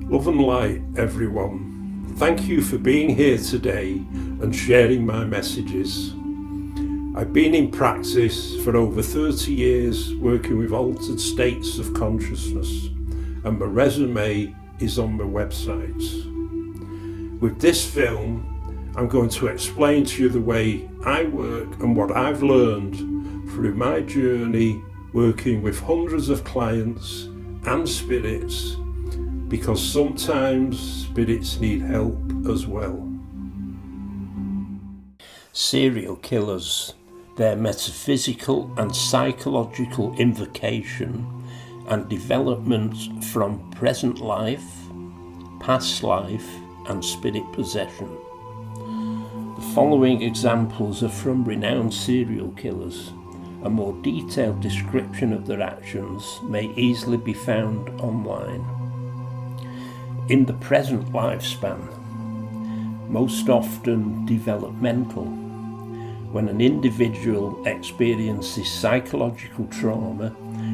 Love and light, everyone. Thank you for being here today and sharing my messages. I've been in practice for over 30 years working with altered states of consciousness, and my resume is on my website. With this film, I'm going to explain to you the way I work and what I've learned through my journey working with hundreds of clients and spirits, because sometimes spirits need help as well. Serial killers, their metaphysical and psychological invocation and development from present life, past life and spirit possession. The following examples are from renowned serial killers. A more detailed description of their actions may easily be found online. In the present lifespan, most often developmental, when an individual experiences psychological trauma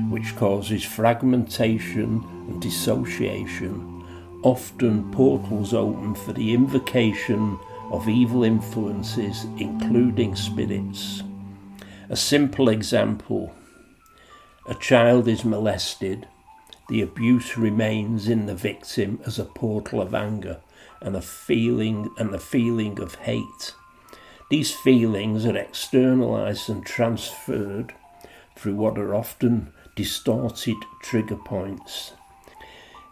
which causes fragmentation and dissociation, often portals open for the invocation of evil influences, including spirits. A simple example: a child is molested. The abuse remains in the victim as a portal of anger and a feeling of hate. These feelings are externalized and transferred through what are often distorted trigger points.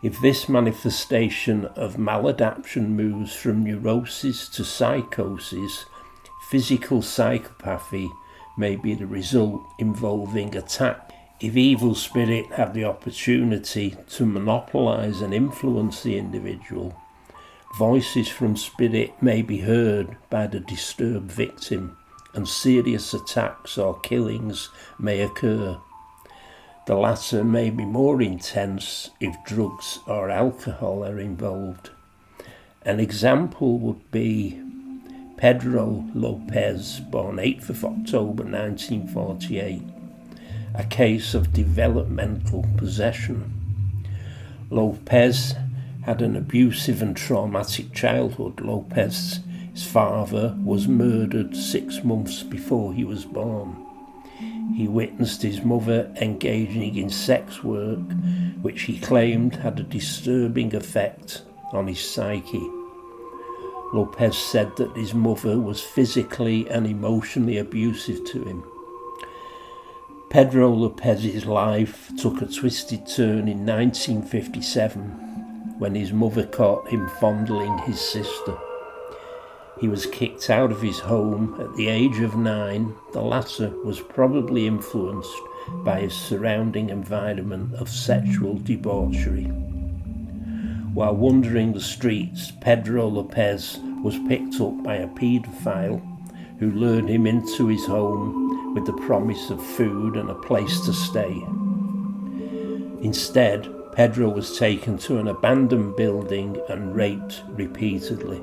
If this manifestation of maladaptation moves from neurosis to psychosis, physical psychopathy may be the result, involving attack. If evil spirit have the opportunity to monopolize and influence the individual, voices from spirit may be heard by the disturbed victim, and serious attacks or killings may occur. The latter may be more intense if drugs or alcohol are involved. An example would be Pedro Lopez, born 8th of October 1948, a case of developmental possession. Lopez had an abusive and traumatic childhood. Lopez's father was murdered 6 months before he was born. He witnessed his mother engaging in sex work, which he claimed had a disturbing effect on his psyche. Lopez said that his mother was physically and emotionally abusive to him. Pedro Lopez's life took a twisted turn in 1957 when his mother caught him fondling his sister. He was kicked out of his home at the age of 9. The latter was probably influenced by his surrounding environment of sexual debauchery. While wandering the streets, Pedro Lopez was picked up by a paedophile who lured him into his home with the promise of food and a place to stay. Instead, Pedro was taken to an abandoned building and raped repeatedly.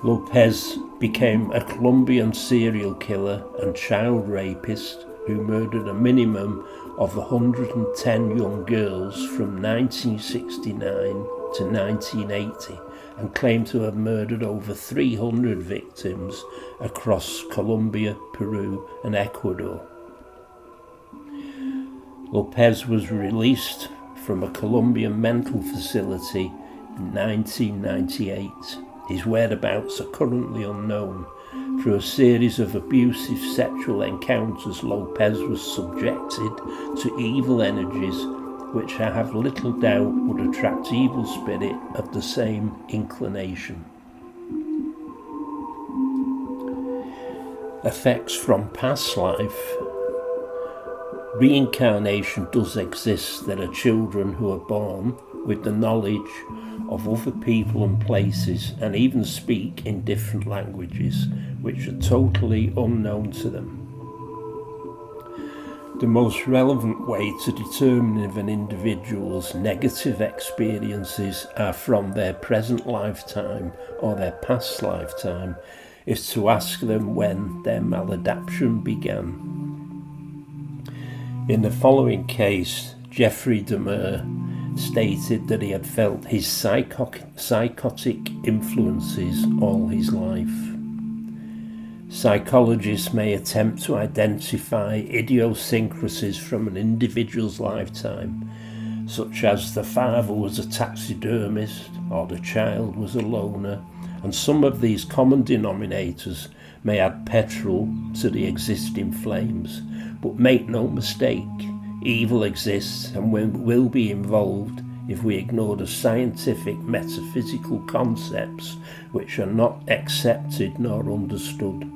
Lopez became a Colombian serial killer and child rapist who murdered a minimum of 110 young girls from 1969 to 1980 and claimed to have murdered over 300 victims across Colombia, Peru and Ecuador. Lopez was released from a Colombian mental facility in 1998. His whereabouts are currently unknown. Through a series of abusive sexual encounters, Lopez was subjected to evil energies, which I have little doubt would attract evil spirit of the same inclination. Effects from past life. Reincarnation does exist. There are children who are born with the knowledge of other people and places and even speak in different languages which are totally unknown to them. The most relevant way to determine if an individual's negative experiences are from their present lifetime or their past lifetime is to ask them when their maladaptation began. In the following case, Jeffrey Dahmer stated that he had felt his psychotic influences all his life. Psychologists may attempt to identify idiosyncrasies from an individual's lifetime, such as the father was a taxidermist or the child was a loner, and some of these common denominators may add petrol to the existing flames. But make no mistake, evil exists and will be involved if we ignore the scientific metaphysical concepts which are not accepted nor understood.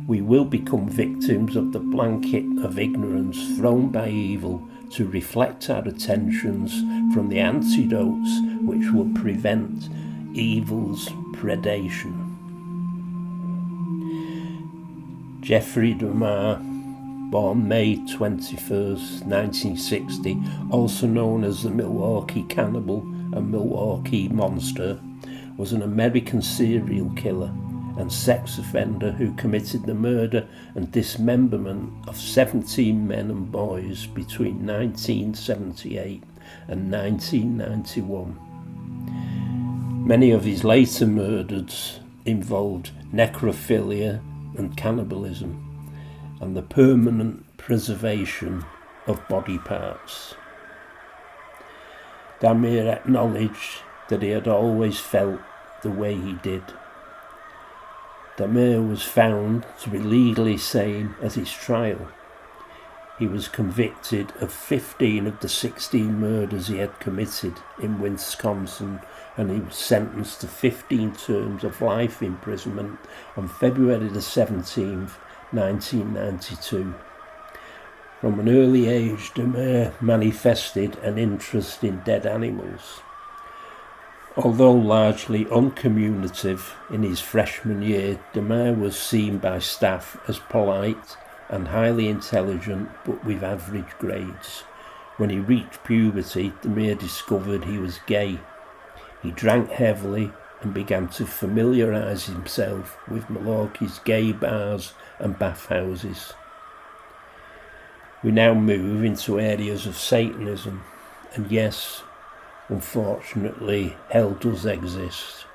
We will become victims of the blanket of ignorance thrown by evil to reflect our attentions from the antidotes which will prevent evil's predation. Jeffrey Dahmer, born May 21st, 1960, also known as the Milwaukee Cannibal and Milwaukee Monster, was an American serial killer and sex offender who committed the murder and dismemberment of 17 men and boys between 1978 and 1991. Many of his later murders involved necrophilia and cannibalism, and the permanent preservation of body parts. Dahmer acknowledged that he had always felt the way he did. Dahmer was found to be legally sane at his trial. He was convicted of 15 of the 16 murders he had committed in Wisconsin, and he was sentenced to 15 terms of life imprisonment on February the 17th, 1992. From an early age, Dahmer manifested an interest in dead animals. Although largely uncommunicative in his freshman year, Dahmer was seen by staff as polite and highly intelligent, but with average grades. When he reached puberty, Dahmer discovered he was gay. He drank heavily and began to familiarise himself with Milwaukee's gay bars and bathhouses. We now move into areas of Satanism, and yes, unfortunately, hell does exist.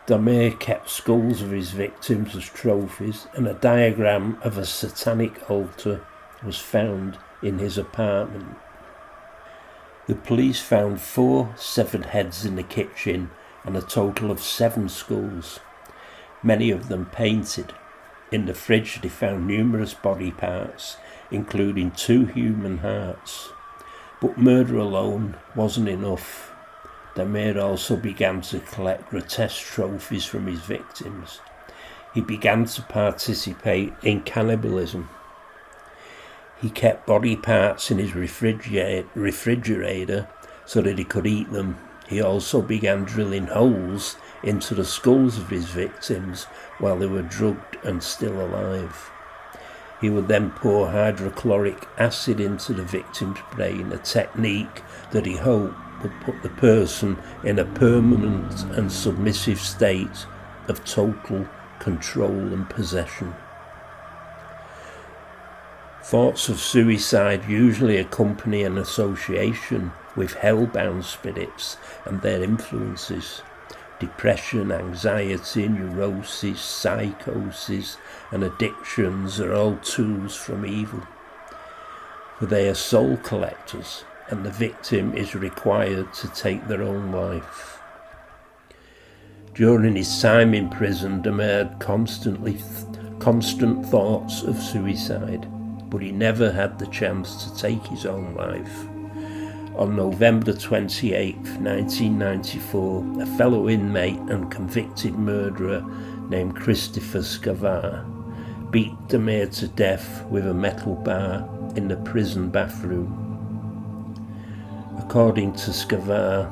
Dahmer kept skulls of his victims as trophies, and a diagram of a satanic altar was found in his apartment. The police found 4 severed heads in the kitchen and a total of 7 skulls, many of them painted. In the fridge they found numerous body parts, including 2 human hearts. But murder alone wasn't enough. Dahmer also began to collect grotesque trophies from his victims. He began to participate in cannibalism. He kept body parts in his refrigerator so that he could eat them. He also began drilling holes into the skulls of his victims while they were drugged and still alive. He would then pour hydrochloric acid into the victim's brain, a technique that he hoped would put the person in a permanent and submissive state of total control and possession. Thoughts of suicide usually accompany an association with hell-bound spirits and their influences. Depression, anxiety, neurosis, psychosis, and addictions are all tools from evil. For they are soul collectors, and the victim is required to take their own life. During his time in prison, Dahmer had constant thoughts of suicide, but he never had the chance to take his own life. On November 28, 1994, a fellow inmate and convicted murderer named Christopher Scavar beat Dahmer to death with a metal bar in the prison bathroom. According to Scavar,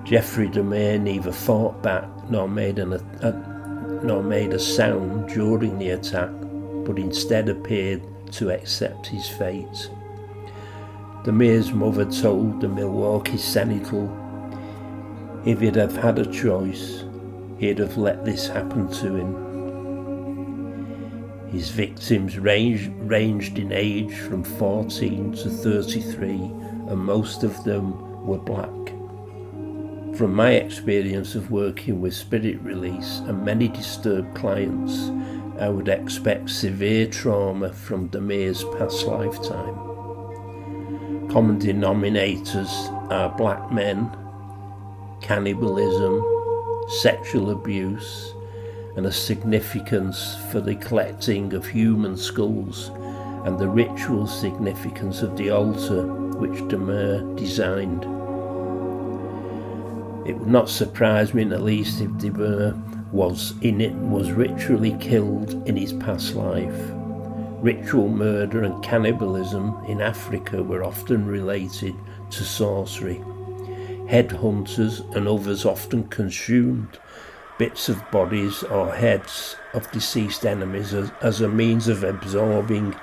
Jeffrey Dahmer neither fought back nor made a sound during the attack, but instead appeared to accept his fate. Dahmer's mother told the Milwaukee Sentinel if he'd have had a choice, he'd have let this happen to him. His victims ranged in age from 14 to 33, and most of them were black. From my experience of working with spirit release and many disturbed clients, I would expect severe trauma from Damir's past lifetime. Common denominators are black men, cannibalism, sexual abuse, and a significance for the collecting of human skulls and the ritual significance of the altar which Damir designed. It would not surprise me in the least if Damir was ritually killed in his past life. Ritual murder and cannibalism in Africa were often related to sorcery. Headhunters and others often consumed bits of bodies or heads of deceased enemies as a means of absorbing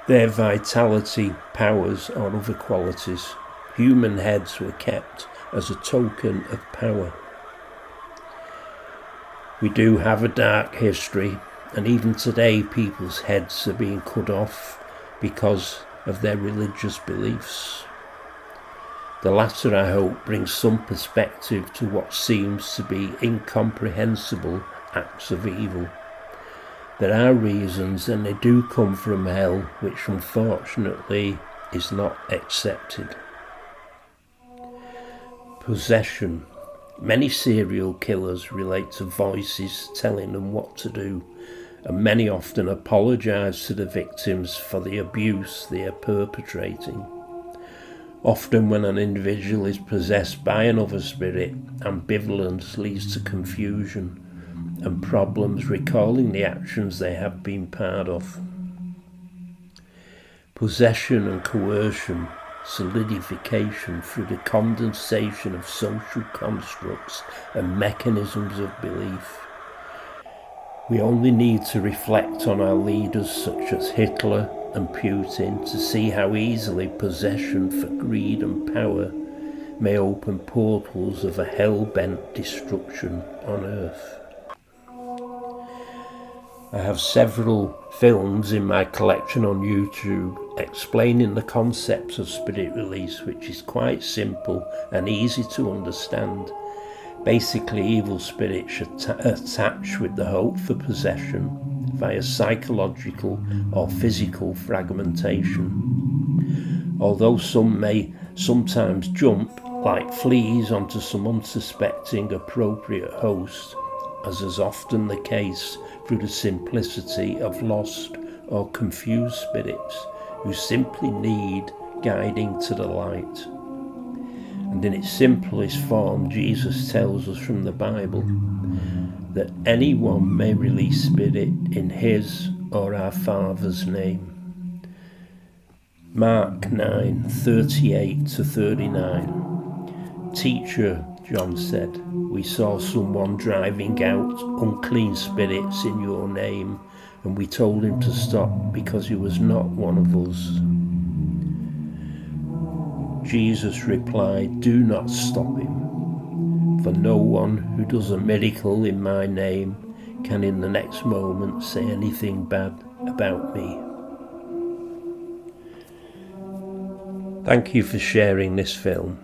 their vitality, powers, or other qualities. Human heads were kept as a token of power. We do have a dark history, and even today people's heads are being cut off because of their religious beliefs. The latter, I hope, brings some perspective to what seems to be incomprehensible acts of evil. There are reasons, and they do come from hell, which unfortunately is not accepted. Possession. Many serial killers relate to voices telling them what to do, and many often apologise to the victims for the abuse they are perpetrating. Often when an individual is possessed by another spirit, ambivalence leads to confusion and problems recalling the actions they have been part of. Possession and coercion, solidification through the condensation of social constructs and mechanisms of belief. We only need to reflect on our leaders such as Hitler and Putin to see how easily possession for greed and power may open portals of a hell-bent destruction on Earth. I have several films in my collection on YouTube explaining the concept of spirit release, which is quite simple and easy to understand. Basically, evil spirits attach with the hope for possession via psychological or physical fragmentation. Although some may sometimes jump like fleas onto some unsuspecting appropriate host, as is often the case through the simplicity of lost or confused spirits who simply need guiding to the light. And in its simplest form, Jesus tells us from the Bible that anyone may release spirit in his or our Father's name. Mark 9:38-39. Teacher, John said, we saw someone driving out unclean spirits in your name, and we told him to stop because he was not one of us. Jesus replied, do not stop him, for no one who does a miracle in my name can in the next moment say anything bad about me. Thank you for sharing this film.